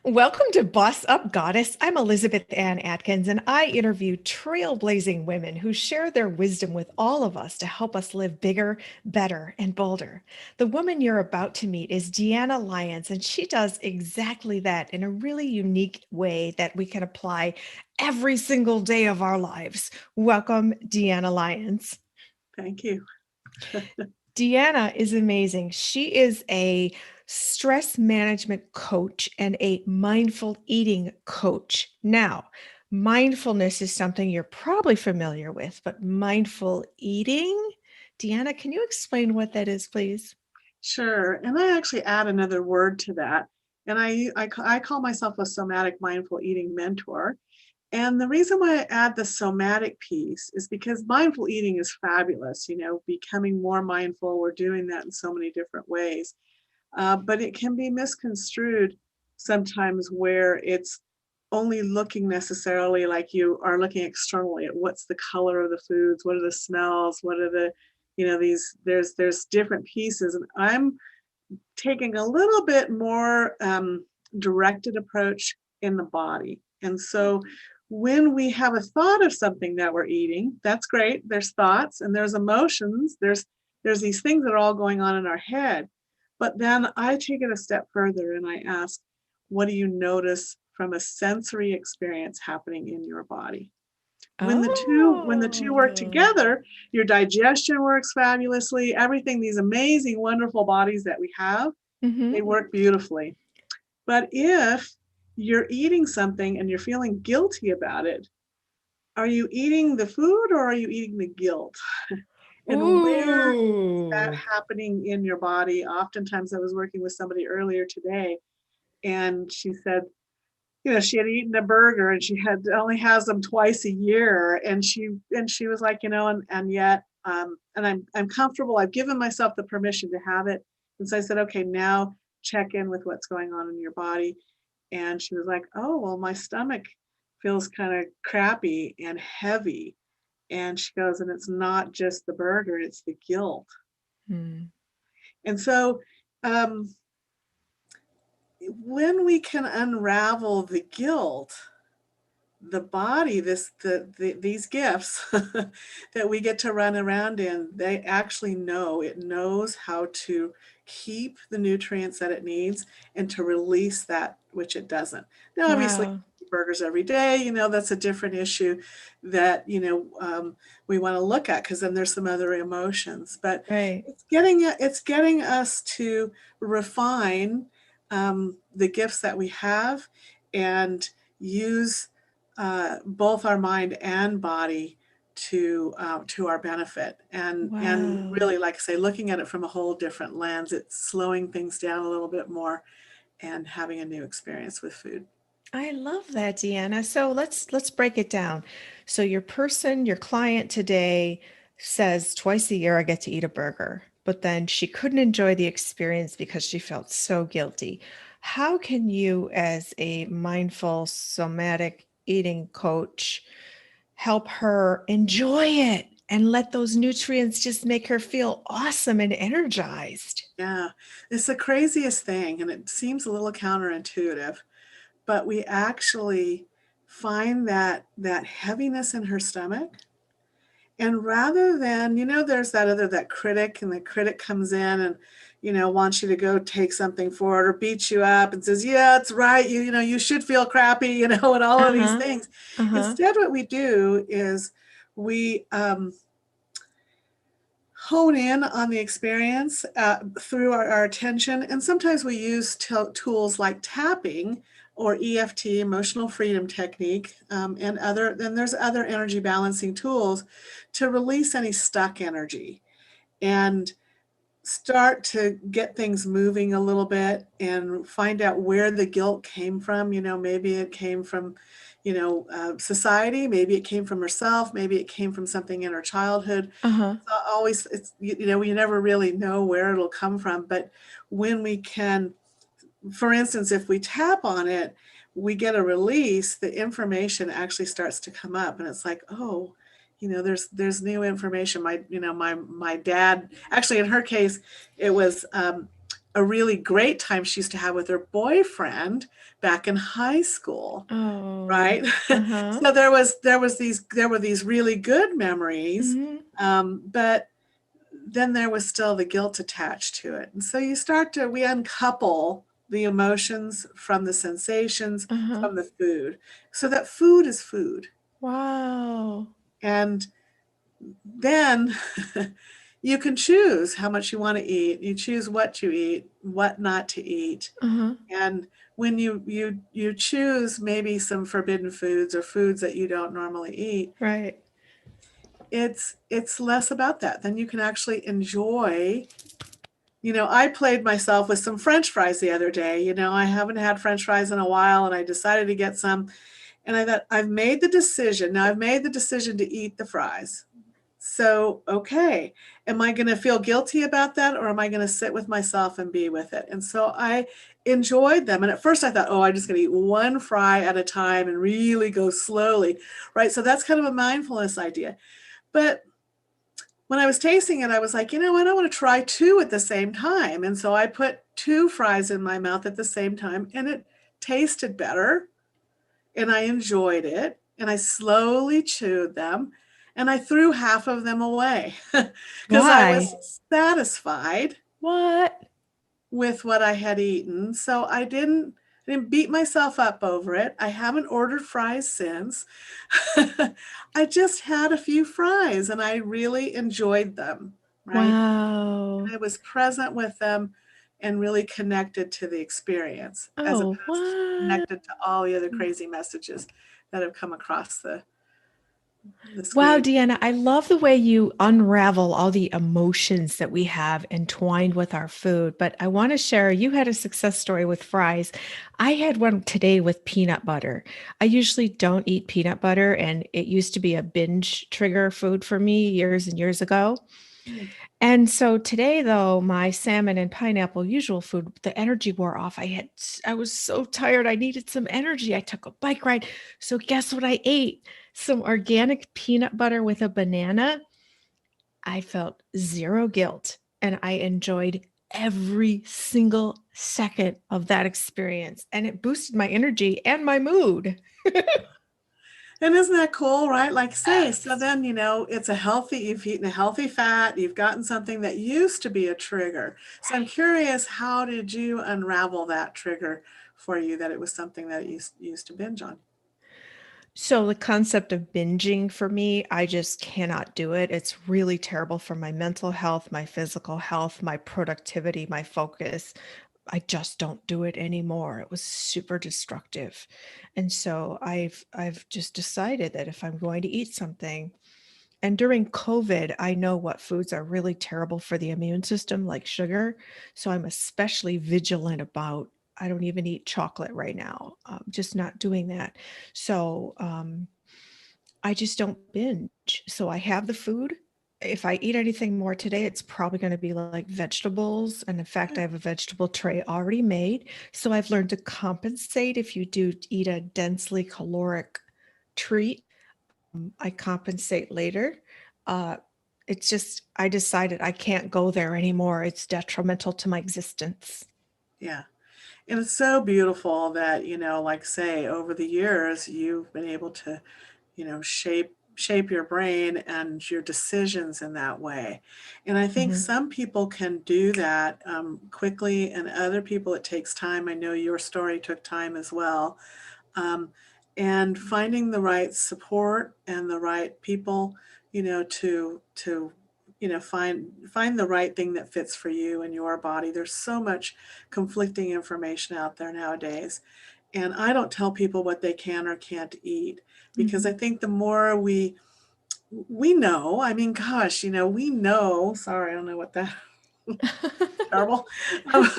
Welcome to Boss Up Goddess. I'm Elizabeth Ann Atkins, and I interview trailblazing women who share their wisdom with all of us to help us live bigger, better, and bolder. The woman you're about to meet is Deanna Lyons, and she does exactly that in a really unique way that we can apply every single day of our lives. Welcome, Deanna Lyons. Thank you. Deanna is amazing. She is a stress management coach and a mindful eating coach. Now, mindfulness is something you're probably familiar with, but mindful eating? Deanna, can you explain what that is, please? Sure. And I actually add another word to that. And I call myself a somatic mindful eating mentor. And the reason why I add the somatic piece is because mindful eating is fabulous, becoming more mindful. We're doing that in so many different ways. But it can be misconstrued sometimes where it's only looking necessarily like you are looking externally at what's the color of the foods, what are the smells, what are the, these, there's different pieces. And I'm taking a little bit more directed approach in the body. And so when we have a thought of something that we're eating, that's great. There's thoughts and there's emotions. There's these things that are all going on in our head. But then I take it a step further and I ask, what do you notice from a sensory experience happening in your body? When the two work Oh, together, your digestion works fabulously. Everything, these amazing, wonderful bodies that we have, they hmm. work beautifully. But if you're eating something and you're feeling guilty about it, are you eating the food or are you eating the guilt? And where is that Ooh. happening in your body? Oftentimes, I was working with somebody earlier today, and she said, she had eaten a burger and she had only has them twice a year, and she was like, and yet, and I'm comfortable. I've given myself the permission to have it, and so I said, okay, now check in with what's going on in your body. And she was like, oh, well, my stomach feels kind of crappy and heavy. And she goes, and it's not just the burger, it's the guilt. Hmm. And so um, when we can unravel the guilt, the body, these gifts that we get to run around in, they actually know, it knows how to keep the nutrients that it needs and to release that which it doesn't. Now, obviously, Wow. burgers every day, that's a different issue that we want to look at, because then there's some other emotions. But Right. it's getting us to refine the gifts that we have and use both our mind and body to our benefit, and Wow. really, like I say, looking at it from a whole different lens. It's slowing things down a little bit more and having a new experience with food. I love that, Deanna. So let's break it down. So your client today says twice a year I get to eat a burger, but then she couldn't enjoy the experience because she felt so guilty. How can you, as a mindful somatic eating coach, help her enjoy it and let those nutrients just make her feel awesome and energized? Yeah, it's the craziest thing, and it seems a little counterintuitive, but we actually find that heaviness in her stomach. And rather than, there's that critic, and the critic comes in and, wants you to go take something for it or beats you up and says, yeah, it's right. You should feel crappy, and all of these Uh-huh. things. Uh-huh. Instead, what we do is we hone in on the experience through our attention. And sometimes we use tools like tapping or EFT, emotional freedom technique, then there's other energy balancing tools to release any stuck energy and start to get things moving a little bit and find out where the guilt came from. Maybe it came from, society, maybe it came from herself, maybe it came from something in her childhood. Uh-huh. We never really know where it'll come from. But when we can, for instance, if we tap on it, we get a release, the information actually starts to come up, and it's like, oh, there's new information. My dad, actually, in her case, it was a really great time she used to have with her boyfriend back in high school, Oh. right? Uh-huh. So there were these really good memories, Mhm. but then there was still the guilt attached to it. And so we uncouple the emotions from the sensations Uh-huh. from the food, so that food is food. Wow. And then you can choose how much you want to eat. You choose what you eat, what not to eat. Uh-huh. And when you choose maybe some forbidden foods or foods that you don't normally eat, Right. it's less about that. Then you can actually enjoy. I played myself with some French fries the other day. I haven't had French fries in a while, and I decided to get some. And I thought, I've made the decision. Now I've made the decision to eat the fries. So, okay, am I going to feel guilty about that, or am I going to sit with myself and be with it? And so I enjoyed them. And at first I thought, oh, I'm just going to eat one fry at a time and really go slowly, right? So that's kind of a mindfulness idea. But when I was tasting it, I was like, you know what? I want to try two at the same time. And so I put two fries in my mouth at the same time, and it tasted better, and I enjoyed it, and I slowly chewed them, and I threw half of them away because I Why? was satisfied What? with what I had eaten. So I didn't beat myself up over it. I haven't ordered fries since. I just had a few fries and I really enjoyed them, right? Wow. And I was present with them and really connected to the experience as Oh, opposed to what? connected to all the other crazy messages that have come across the Wow, screen. Deanna, I love the way you unravel all the emotions that we have entwined with our food. But I want to share, you had a success story with fries. I had one today with peanut butter. I usually don't eat peanut butter, and it used to be a binge trigger food for me years and years ago. Mm. And so today, though, my salmon and pineapple, usual food, the energy wore off. I was so tired. I needed some energy. I took a bike ride. So guess what I ate? Some organic peanut butter with a banana. I felt zero guilt and I enjoyed every single second of that experience. And it boosted my energy and my mood. And isn't that cool, right? Like say, so then, you've eaten a healthy fat, you've gotten something that used to be a trigger. So I'm Right. curious, how did you unravel that trigger for you that it was something that you used to binge on? So the concept of binging for me, I just cannot do it. It's really terrible for my mental health, my physical health, my productivity, my focus. I just don't do it anymore. It was super destructive. And so I've just decided that if I'm going to eat something, and during COVID, I know what foods are really terrible for the immune system, like sugar. So I'm especially vigilant about, I don't even eat chocolate right now. Just not doing that. So I just don't binge. So I have the food. If I eat anything more today, it's probably going to be like vegetables. And in fact, I have a vegetable tray already made. So I've learned to compensate if you do eat a densely caloric treat. I compensate later. Uh, it's just, I decided I can't go there anymore. It's detrimental to my existence. Yeah. And it's so beautiful that, like say, over the years, you've been able to, shape your brain and your decisions in that way. And I think Mhm. some people can do that quickly, and other people it takes time. I know your story took time as well. Um, and finding the right support and the right people, to find the right thing that fits for you and your body. There's so much conflicting information out there nowadays. And I don't tell people what they can or can't eat, because I Mhm. think the more we know, I mean, gosh, we know, sorry, I don't know what that terrible. Um,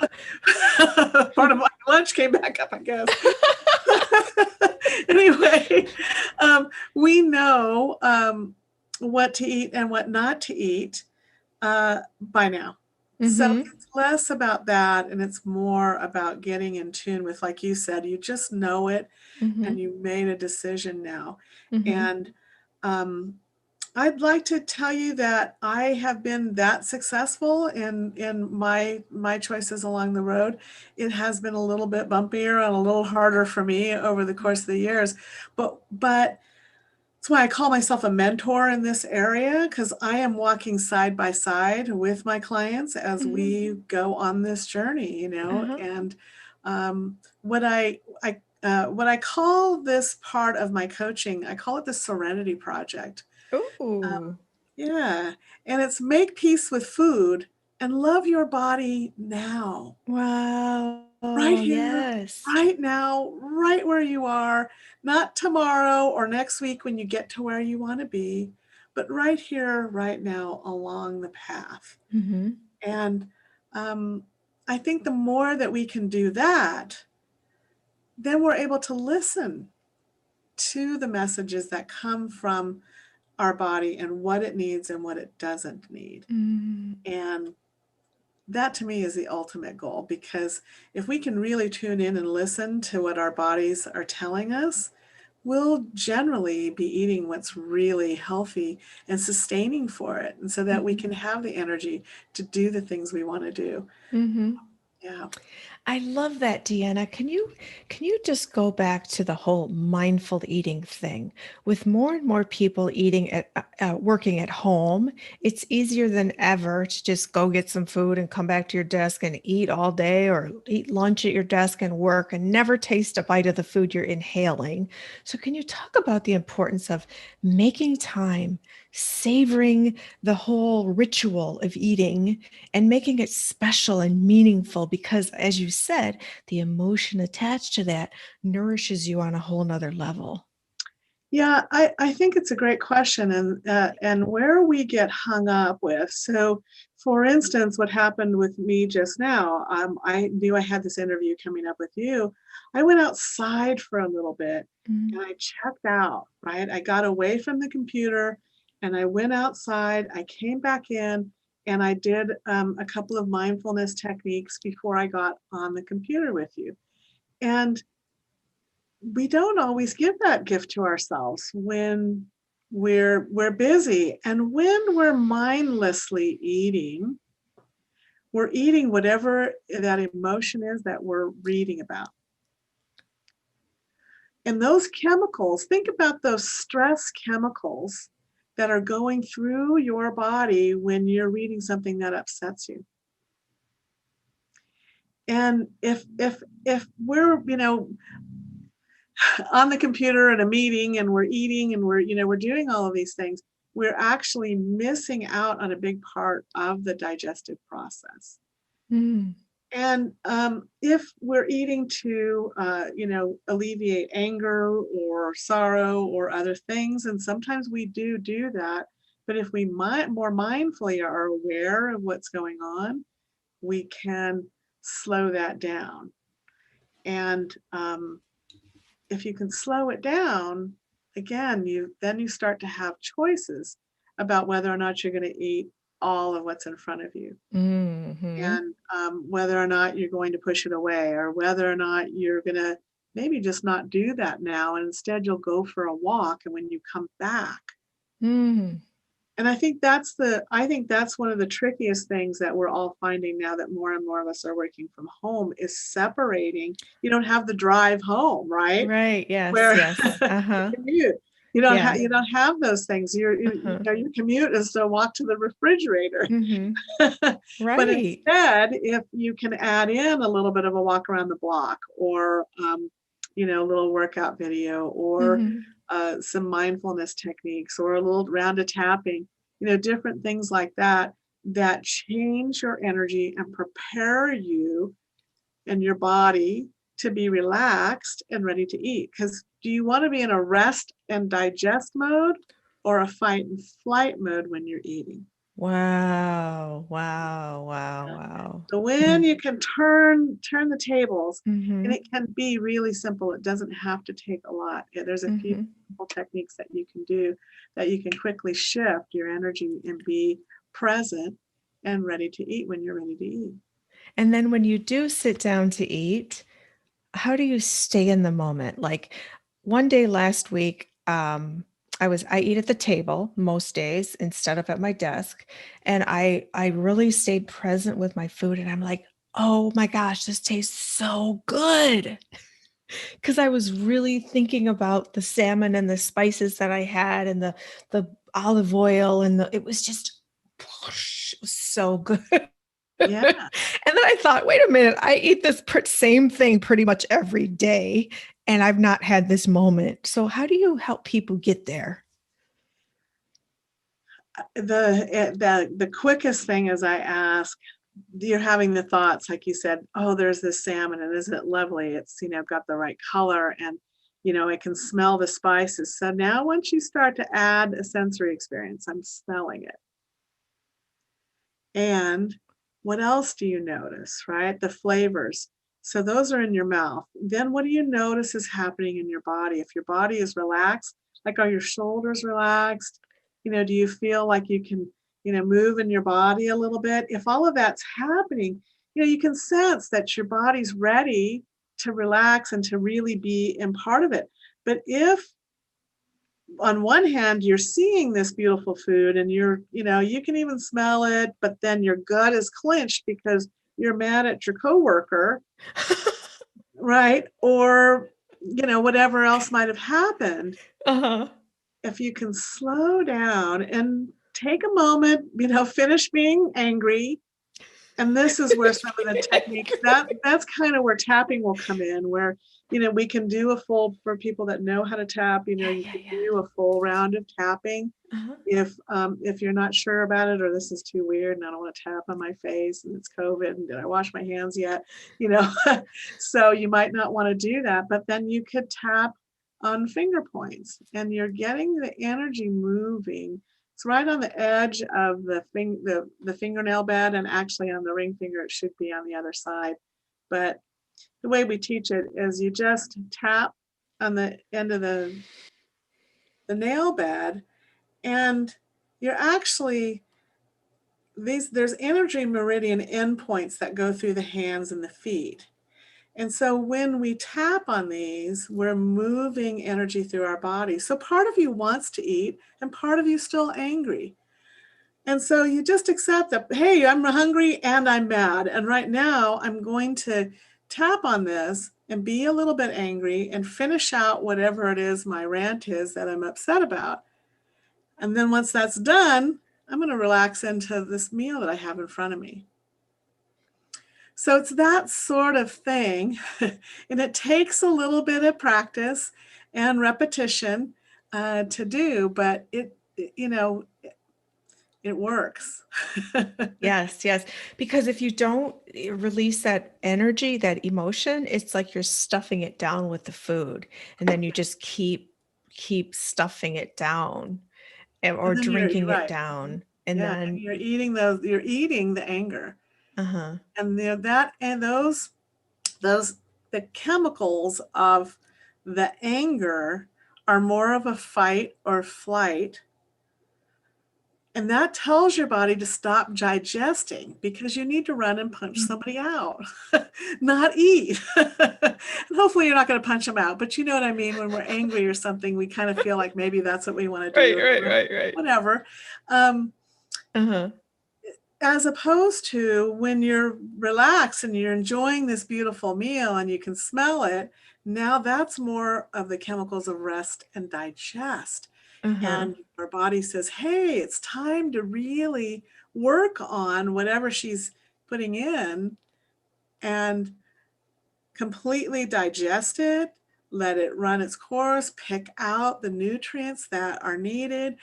part of my lunch came back up, I guess. Anyway, we know what to eat and what not to eat by now. So Mhm. it's less about that and it's more about getting in tune with, like you said, you just know it and Mhm. you made a decision now. Mhm. And um, I'd like to tell you that I have been that successful in my choices along the road. It has been a little bit bumpier and a little harder for me over the course of the years, but that's why I call myself a mentor in this area, because I am walking side by side with my clients as Mhm. we go on this journey, Uh-huh. and what I call this part of my coaching, I call it the Serenity Project. Ooh. Yeah, and it's make peace with food and love your body now. Right Wow. here, Yes. right now, right where you are, not tomorrow or next week when you get to where you want to be, but right here, right now, along the path. Mhm. And um, I think the more that we can do that, then we're able to listen to the messages that come from our body and what it needs and what it doesn't need. Mm. And that to me is the ultimate goal, because if we can really tune in and listen to what our bodies are telling us, we'll generally be eating what's really healthy and sustaining for it, and so that we Mhm. can have the energy to do the things we want to do. Mhm. Yeah. I love that, Deanna. Can you just go back to the whole mindful eating thing? With more and more people eating working at home, it's easier than ever to just go get some food and come back to your desk and eat all day, or eat lunch at your desk and work and never taste a bite of the food you're inhaling. So can you talk about the importance of making time, savoring the whole ritual of eating, and making it special and meaningful? Because, as you said, the emotion attached to that nourishes you on a whole nother level. Yeah, I think it's a great question, and where we get hung up with. So, for instance, what happened with me just now, I knew I had this interview coming up with you. I went outside for a little bit Mm. and I checked out, right? I got away from the computer and I went outside. I came back in and I did a couple of mindfulness techniques before I got on the computer with you. And we don't always give that gift to ourselves when we're busy, and when we're mindlessly eating, we're eating whatever that emotion is that we're reading about. And those chemicals, think about those stress chemicals that are going through your body when you're reading something that upsets you. And if we're, on the computer at a meeting and we're eating and we're doing all of these things, we're actually missing out on a big part of the digestive process. Mm. And if we're eating to alleviate anger or sorrow or other things, and sometimes we do that, but if we more mindfully are aware of what's going on, we can slow that down. And if you can slow it down, again, you start to have choices about whether or not you're going to eat all of what's in front of you, Mhm. and whether or not you're going to push it away, or whether or not you're going to maybe just not do that now, and instead you'll go for a walk, and when you come back. Mm. And I think that's one of the trickiest things that we're all finding now, that more and more of us are working from home, is separating. You don't have the drive home, right? Right. Yes. Where Yes. the Uh-huh. commute, Yeah. you don't have those things. Uh-huh. Your commute is to walk to the refrigerator. Mhm. But Right. instead, if you can add in a little bit of a walk around the block, or a little workout video, or Mhm. some mindfulness techniques, or a little round of tapping, different things like that, that change your energy and prepare you and your body to be relaxed and ready to eat. Because do you want to be in a rest and digest mode, or a fight and flight mode when you're eating? Wow. Wow. Wow. Wow. So when Mm. you can turn the tables, and Mhm. it can be really simple. It doesn't have to take a lot. Yeah, there's a few Mhm. simple techniques that you can do, that you can quickly shift your energy and be present and ready to eat when you're ready to eat. And then when you do sit down to eat, how do you stay in the moment? Like one day last week, I eat at the table most days instead of at my desk. And I really stayed present with my food and I'm like, oh my gosh, this tastes so good. Because I was really thinking about the salmon and the spices that I had and the olive oil and it was just it was so good. Yeah. And then I thought, wait a minute, I eat this same thing pretty much every day, and I've not had this moment. So, how do you help people get there? The quickest thing is I ask, you're having the thoughts, like you said, oh, there's this salmon and isn't it lovely? It's, got the right color and, I can smell the spices. So now once you start to add a sensory experience, I'm smelling it. And what else do you notice, right? The flavors. So those are in your mouth. Then what do you notice is happening in your body? If your body is relaxed, like are your shoulders relaxed? Do you feel like you can, move in your body a little bit? If all of that's happening, you can sense that your body's ready to relax and to really be in part of it. But if on one hand you're seeing this beautiful food and you can even smell it, but then your gut is clenched because you're mad at your coworker, right? Or whatever else might have happened. Uh-huh. If you can slow down and take a moment, finish being angry. And this is where some of the techniques, that's kind of where tapping will come in, where, we can do a full, for people that know how to tap, Yeah, you yeah, can yeah. do a full round of tapping. Uh-huh. If you're not sure about it, or this is too weird and I don't want to tap on my face and it's COVID and did I wash my hands yet? So you might not want to do that, but then you could tap on finger points and you're getting the energy moving. It's right on the edge of the fingernail bed, and actually on the ring finger, it should be on the other side. But the way we teach it is you just tap on the end of the nail bed, and you're actually there's energy meridian endpoints that go through the hands and the feet. And so when we tap on these, we're moving energy through our body. So part of you wants to eat and part of you still angry. And so you just accept that, hey, I'm hungry and I'm mad. And right now I'm going to tap on this and be a little bit angry and finish out whatever it is my rant is that I'm upset about. And then once that's done, I'm going to relax into this meal that I have in front of me. So it's that sort of thing. And it takes a little bit of practice and repetition to do, but it works. Yes, yes. Because if you don't release that energy, that emotion, it's like you're stuffing it down with the food, and then you just keep stuffing it down or And then you're drinking it right. down. And Yeah, and then, you're eating the anger. uh-huh, And that and those the chemicals of the anger are more of a fight or flight. And that tells your body to stop digesting because you need to run and punch somebody out, not eat. And hopefully you're not going to punch them out, but you know what I mean? When we're angry or something, we kind of feel like maybe that's what we want to right, do, right, right, right. whatever. Um, Uh-huh. as opposed to when you're relaxed and you're enjoying this beautiful meal and you can smell it, now that's more of the chemicals of rest and digest. Uh-huh. And our body says, hey, it's time to really work on whatever she's putting in and completely digest it, let it run its course, pick out the nutrients that are needed,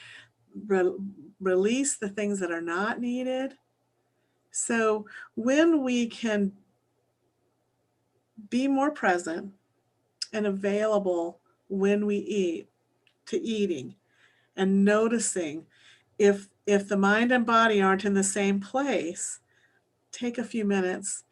re- release the things that are not needed. So when we can be more present and available when we eat to eating and noticing if the mind and body aren't in the same place, take a few minutes,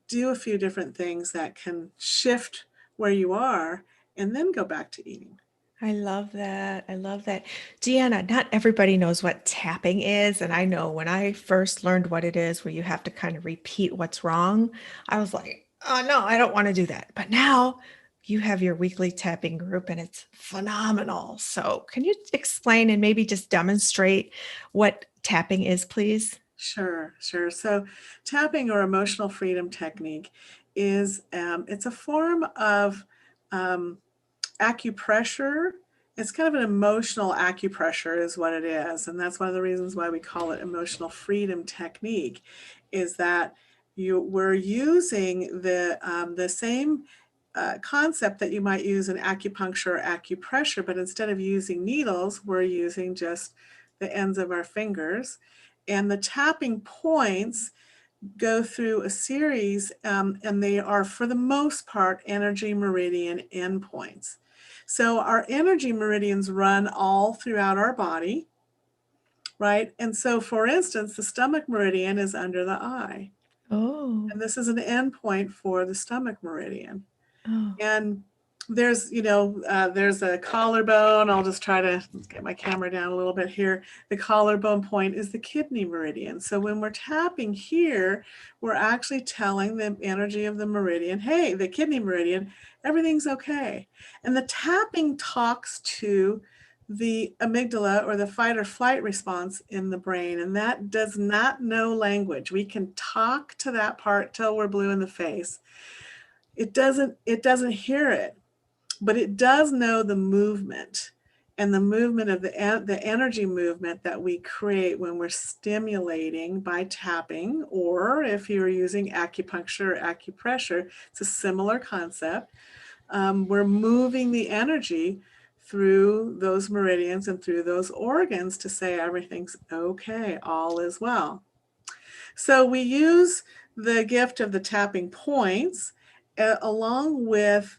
do a few different things that can shift where you are, and then go back to eating. I love that. I love that. Deanna, not everybody knows what tapping is. And I know when I first learned what it is, where you have to kind of repeat what's wrong, I was like, oh no, I don't want to do that. But now you have your weekly tapping group and it's phenomenal. So, can you explain and maybe just demonstrate what tapping is, please? Sure, sure. So tapping or emotional freedom technique is it's a form of um, acupressure. It's kind of an emotional acupressure is what it is. And that's one of the reasons why we call it emotional freedom technique, is that we're using the same concept that you might use in acupuncture or acupressure, but instead of using needles, we're using just the ends of our fingers. And the tapping points go through a series, and they are, for the most part, energy meridian endpoints. So our energy meridians run all throughout our body, right? And so, for instance, the stomach meridian is under the eye. Oh, And this is an endpoint for the stomach meridian. oh, And there's a collarbone. I'll just try to get my camera down a little bit here. The collarbone point is the kidney meridian. So when we're tapping here, we're actually telling the energy of the meridian, hey, the kidney meridian, everything's okay. And the tapping talks to the amygdala, or the fight or flight response in the brain, and that does not know language. We can talk to that part till we're blue in the face. It doesn't hear it, but it does know the movement, and the movement of the energy movement that we create when we're stimulating by tapping, or if you're using acupuncture or acupressure, it's a similar concept. We're moving the energy through those meridians and through those organs to say everything's okay, all is well. So we use the gift of the tapping points along with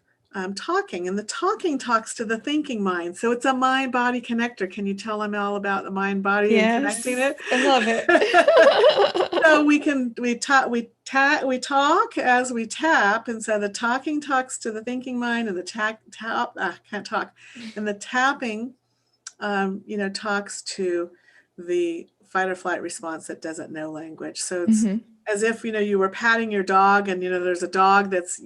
talking, and the talking talks to the thinking mind. So it's a mind-body connector. Can you tell I'm all about the mind-body and connecting yes, it? I love it. So we talk as we tap, and so the talking talks to the thinking mind, and the can't talk, and the tapping talks to the fight or flight response that doesn't know language. So it's Mhm, as if, you were patting your dog, and, there's a dog that's,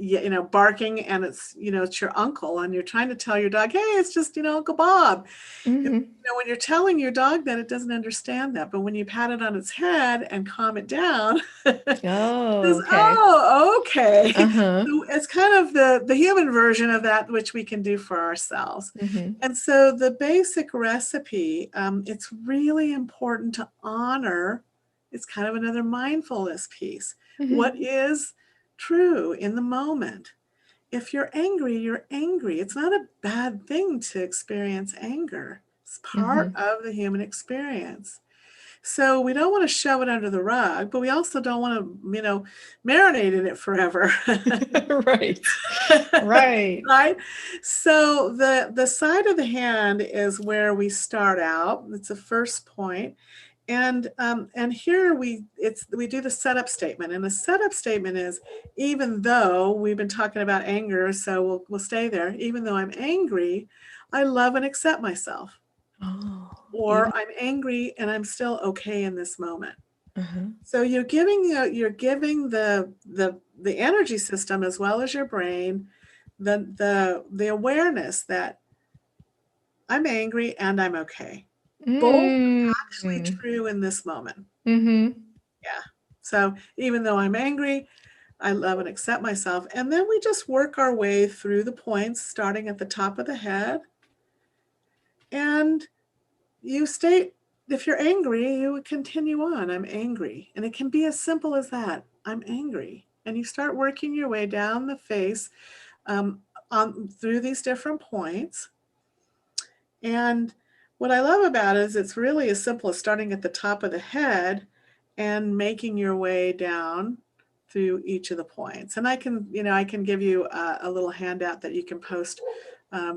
barking, and it's your uncle, and you're trying to tell your dog, hey, it's just, Uncle Bob. mhm. When you're telling your dog that, it doesn't understand that. But when you pat it on its head and calm it down, it Oh, says, okay. oh, okay. Uh-huh. So it's kind of the human version of that, which we can do for ourselves. Mhm, And so the basic recipe, it's really important to honor. It's kind of another mindfulness piece. What mhm, is true in the moment? If you're angry, you're angry. It's not a bad thing to experience anger. It's part mhm. of the human experience. So we don't want to shove it under the rug, but we also don't want to, marinate in it forever. Right. Right. Right? So the side of the hand is where we start out. It's the first point. And here we do the setup statement. And the setup statement is, even though we've been talking about anger, so we'll stay there. Even though I'm angry, I love and accept myself. Oh, even Or I'm angry and I'm still okay in this moment. uh-huh. So you're giving the energy system, as well as your brain, the awareness that I'm angry and I'm okay. Both Mm. actually true in this moment. Mhm. Yeah. So even though I'm angry, I love and accept myself. And then we just work our way through the points, starting at the top of the head. And you state, if you're angry, you would continue on. I'm angry. And it can be as simple as that. I'm angry. And you start working your way down the face, through these different points. And what I love about it is it's really as simple as starting at the top of the head and making your way down through each of the points. And I can give you a little handout that you can post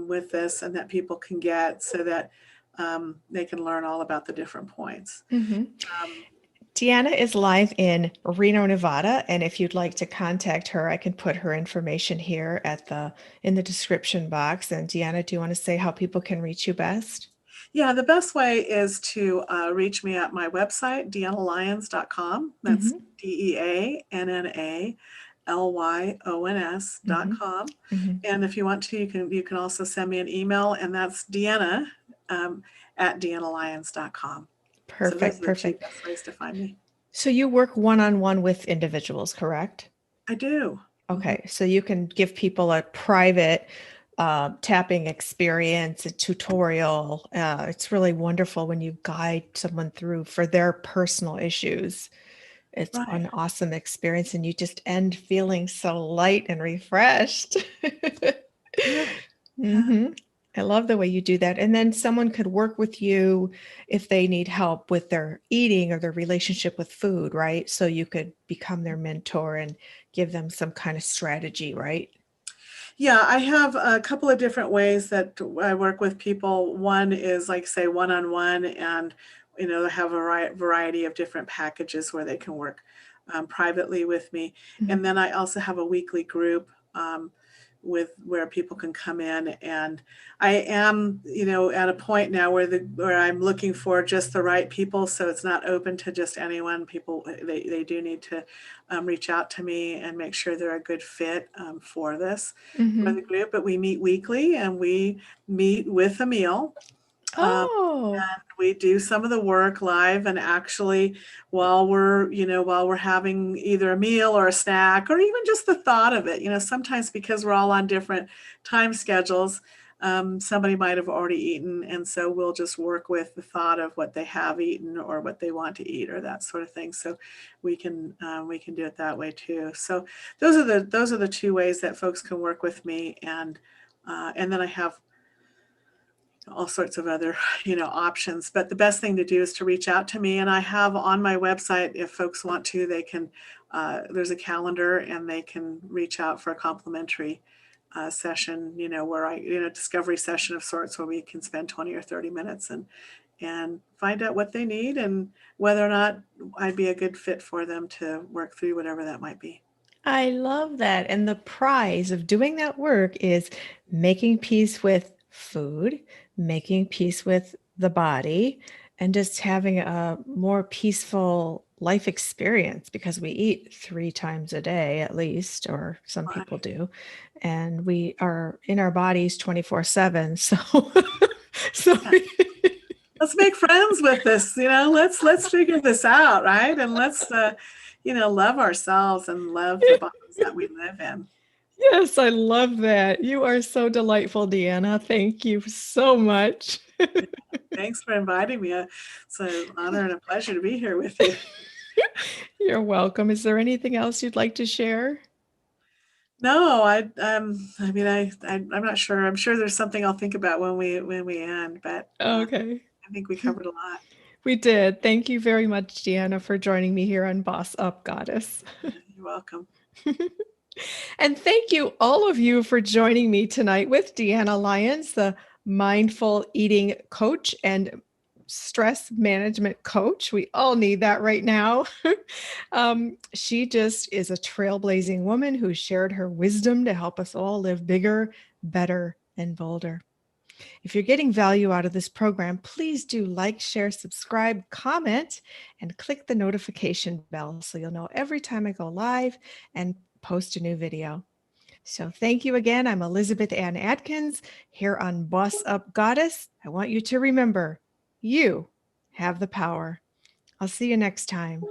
with this, and that people can get, so that they can learn all about the different points. Mhm. Um, Deanna is live in Reno, Nevada, and if you'd like to contact her, I can put her information here in the description box. And Deanna, do you want to say how people can reach you best? yeah, the best way is to reach me at my website, deannalyons.com. That's Mhm. DEANNA Mm-hmm. lyons.com. Mm-hmm. And if you want to, you can also send me an email, and that's Deanna at DeannaLyons.com. So those Perfect. are the two Perfect. best ways to find me. So you work one-on-one with individuals, correct? I do. Mhm. Okay, so you can give people a private tapping experience, a tutorial. It's really wonderful when you guide someone through for their personal issues. It's Right. an awesome experience, and you just end feeling so light and refreshed. Good. Yeah. hmm I love the way you do that. And then someone could work with you if they need help with their eating or their relationship with food, right? So you could become their mentor and give them some kind of strategy, right? Yeah, I have a couple of different ways that I work with people. One is like say one-on-one, and I have a variety of different packages where they can work privately with me. And Mhm. then I also have a weekly group with where people can come in, and I am at a point now where I'm looking for just the right people, so it's not open to just anyone. People they do need to reach out to me and make sure they're a good fit for the Mhm. group. But we meet weekly, and we meet with a meal. Um, Oh. and we do some of the work live, and actually while we're having either a meal or a snack, or even just the thought of it, sometimes because we're all on different time schedules, somebody might have already eaten, and so we'll just work with the thought of what they have eaten or what they want to eat or that sort of thing. So we can do it that way too. So those are the two ways that folks can work with me. And then I have all sorts of other options, but the best thing to do is to reach out to me. And I have on my website, if folks want to, they can there's a calendar, and they can reach out for a complimentary session, where discovery session of sorts, where we can spend 20 or 30 minutes and find out what they need, and whether or not I'd be a good fit for them to work through whatever that might be. I love that. And the prize of doing that work is making peace with food, making peace with the body, and just having a more peaceful life experience because we eat 3 times a day at least, or some people Right. do. And we are in our bodies 24/7. So, so Yeah. Let's make friends with this. Let's figure this out, right? And let's love ourselves and love the bodies that we live in. yes, I love that. You are so delightful, Deanna. Thank you so much. Thanks for inviting me. It's an honor and a pleasure to be here with you. You're welcome. Is there anything else you'd like to share? No, I mean, I'm not sure. I'm sure there's something I'll think about when we end, but Okay. I think we covered a lot. We did. Thank you very much, Deanna, for joining me here on Boss Up Goddess. You're welcome. And thank you, all of you, for joining me tonight with Deanna Lyons, the mindful eating coach and stress management coach. We all need that right now. She just is a trailblazing woman who shared her wisdom to help us all live bigger, better, and bolder. If you're getting value out of this program, please do like, share, subscribe, comment, and click the notification bell so you'll know every time I go live and post a new video. So thank you again. I'm Elizabeth Ann Atkins here on Boss Up Goddess. I want you to remember you have the power. I'll see you next time.